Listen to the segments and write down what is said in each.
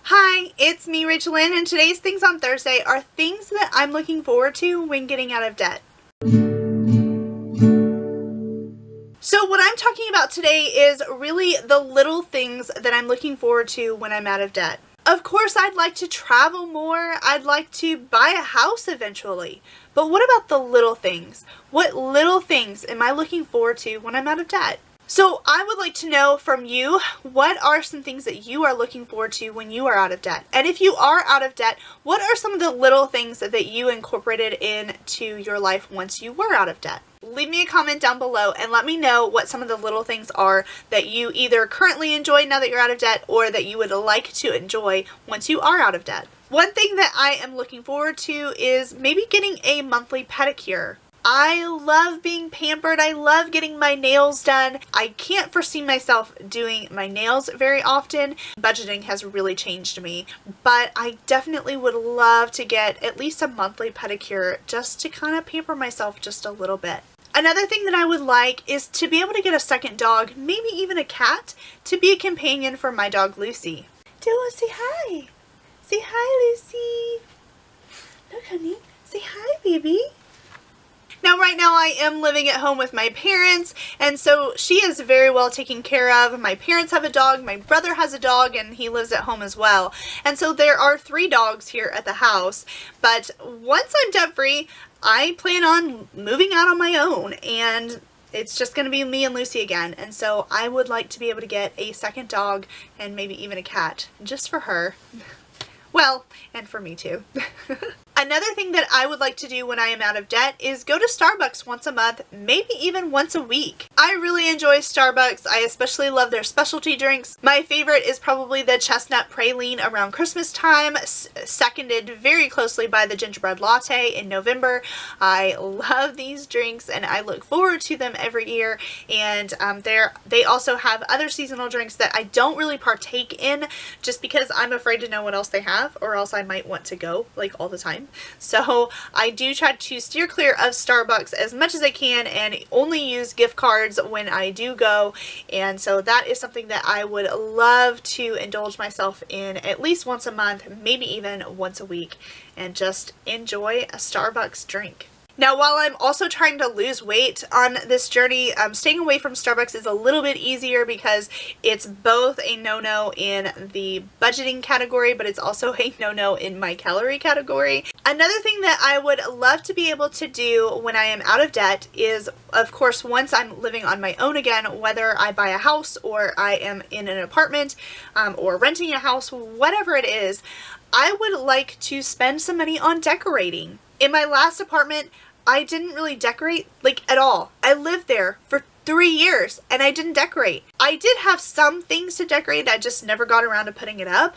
Hi, it's me, Rachel Ann, and today's Things on Thursday are things that I'm looking forward to when getting out of debt. So what I'm talking about today is really the little things that I'm looking forward to when I'm out of debt. Of course, I'd like to travel more. I'd like to buy a house eventually. But what about the little things? What little things am I looking forward to when I'm out of debt? So I would like to know from you, what are some things that you are looking forward to when you are out of debt? And if you are out of debt, what are some of the little things that you incorporated into your life once you were out of debt? Leave me a comment down below and let me know what some of the little things are that you either currently enjoy now that you're out of debt or that you would like to enjoy once you are out of debt. One thing that I am looking forward to is maybe getting a monthly pedicure. I love being pampered. I love getting my nails done. I can't foresee myself doing my nails very often. Budgeting has really changed me, but I definitely would love to get at least a monthly pedicure just to kind of pamper myself just a little bit. Another thing that I would like is to be able to get a second dog, maybe even a cat, to be a companion for my dog Lucy. Do say hi. Say hi, Lucy. Look, honey. Say hi, baby. Now, right now I am living at home with my parents, and so she is very well taken care of. My parents have a dog, my brother has a dog, and he lives at home as well. And so there are 3 dogs here at the house, but once I'm debt-free, I plan on moving out on my own, and it's just going to be me and Lucy again. And so I would like to be able to get a second dog and maybe even a cat, just for her. Well, and for me too. Another thing that I would like to do when I am out of debt is go to Starbucks once a month, maybe even once a week. I really enjoy Starbucks. I especially love their specialty drinks. My favorite is probably the chestnut praline around Christmas time, seconded very closely by the gingerbread latte in November. I love these drinks and I look forward to them every year. And they also have other seasonal drinks that I don't really partake in just because I'm afraid to know what else they have, or else I might want to go like all the time. So I do try to steer clear of Starbucks as much as I can and only use gift cards when I do go. And so that is something that I would love to indulge myself in at least once a month, maybe even once a week, and just enjoy a Starbucks drink. Now, while I'm also trying to lose weight on this journey, staying away from Starbucks is a little bit easier because it's both a no-no in the budgeting category, but it's also a no-no in my calorie category. Another thing that I would love to be able to do when I am out of debt is, of course, once I'm living on my own again, whether I buy a house or I am in an apartment or renting a house, whatever it is, I would like to spend some money on decorating. In my last apartment, I didn't really decorate, like, at all. I lived there for 3 years and I didn't decorate. I did have some things to decorate, I just never got around to putting it up.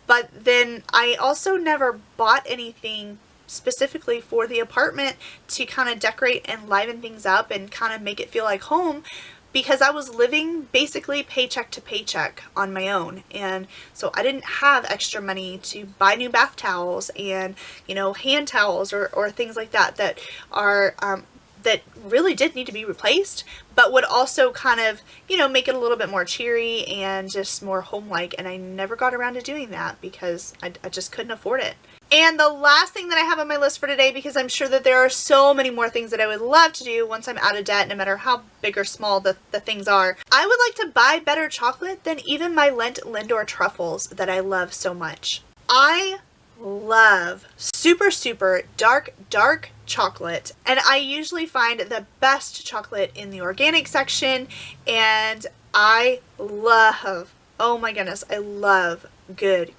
But then I also never bought anything specifically for the apartment to kind of decorate and liven things up and kind of make it feel like home, because I was living basically paycheck to paycheck on my own. And so I didn't have extra money to buy new bath towels and, you know, hand towels or things like that that are that really did need to be replaced, but would also kind of, you know, make it a little bit more cheery and just more home-like. And I never got around to doing that because I just couldn't afford it. And the last thing that I have on my list for today, because I'm sure that there are so many more things that I would love to do once I'm out of debt, no matter how big or small the things are, I would like to buy better chocolate than even my Lent Lindor truffles that I love so much. I love super dark chocolate, and I usually find the best chocolate in the organic section, and I love, oh my goodness, I love good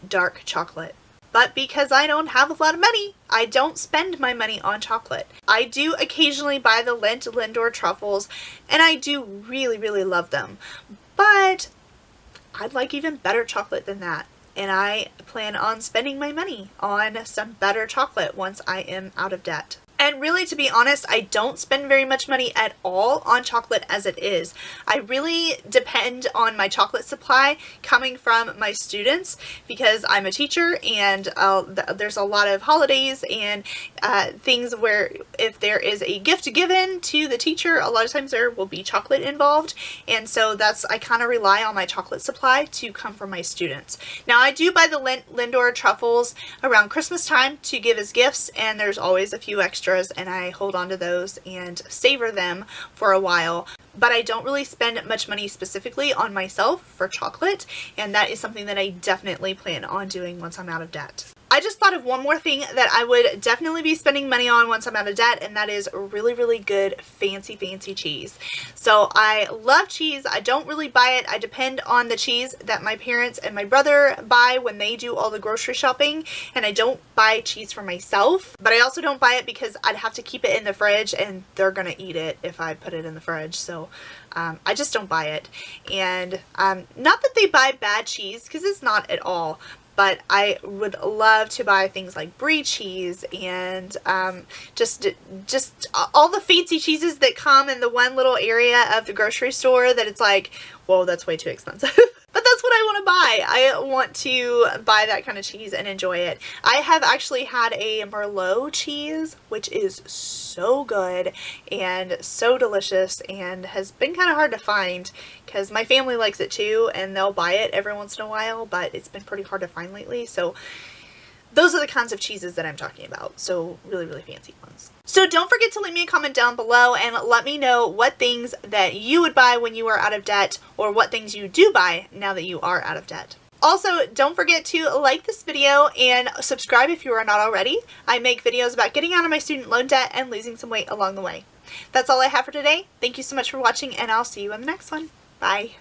dark chocolate. But because I don't have a lot of money, I don't spend my money on chocolate. I do occasionally buy the Lent Lindor truffles, and I do really love them. But I'd like even better chocolate than that. And I plan on spending my money on some better chocolate once I am out of debt. And really, to be honest, I don't spend very much money at all on chocolate as it is. I really depend on my chocolate supply coming from my students because I'm a teacher, and there's a lot of holidays and things where if there is a gift given to the teacher, a lot of times there will be chocolate involved, and so I kind of rely on my chocolate supply to come from my students. Now, I do buy the Lindor truffles around Christmas time to give as gifts, and there's always a few extras, and I hold on to those and savor them for a while. But I don't really spend much money specifically on myself for chocolate, and that is something that I definitely plan on doing once I'm out of debt. I just thought of one more thing that I would definitely be spending money on once I'm out of debt, and that is really, really good fancy cheese. So I love cheese. I don't really buy it. I depend on the cheese that my parents and my brother buy when they do all the grocery shopping, and I don't buy cheese for myself. But I also don't buy it because I'd have to keep it in the fridge, and they're gonna eat it if I put it in the fridge. So I just don't buy it. And not that they buy bad cheese, because it's not at all. But I would love to buy things like brie cheese and just all the fancy cheeses that come in the one little area of the grocery store that it's like, whoa, that's way too expensive. But that's what I want to buy. I want to buy that kind of cheese and enjoy it. I have actually had a Merlot cheese, which is so good and so delicious and has been kind of hard to find because my family likes it too, and they'll buy it every once in a while, but it's been pretty hard to find lately. So those are the kinds of cheeses that I'm talking about. So really, really fancy ones. So don't forget to leave me a comment down below and let me know what things that you would buy when you are out of debt, or what things you do buy now that you are out of debt. Also, don't forget to like this video and subscribe if you are not already. I make videos about getting out of my student loan debt and losing some weight along the way. That's all I have for today. Thank you so much for watching, and I'll see you in the next one. Bye.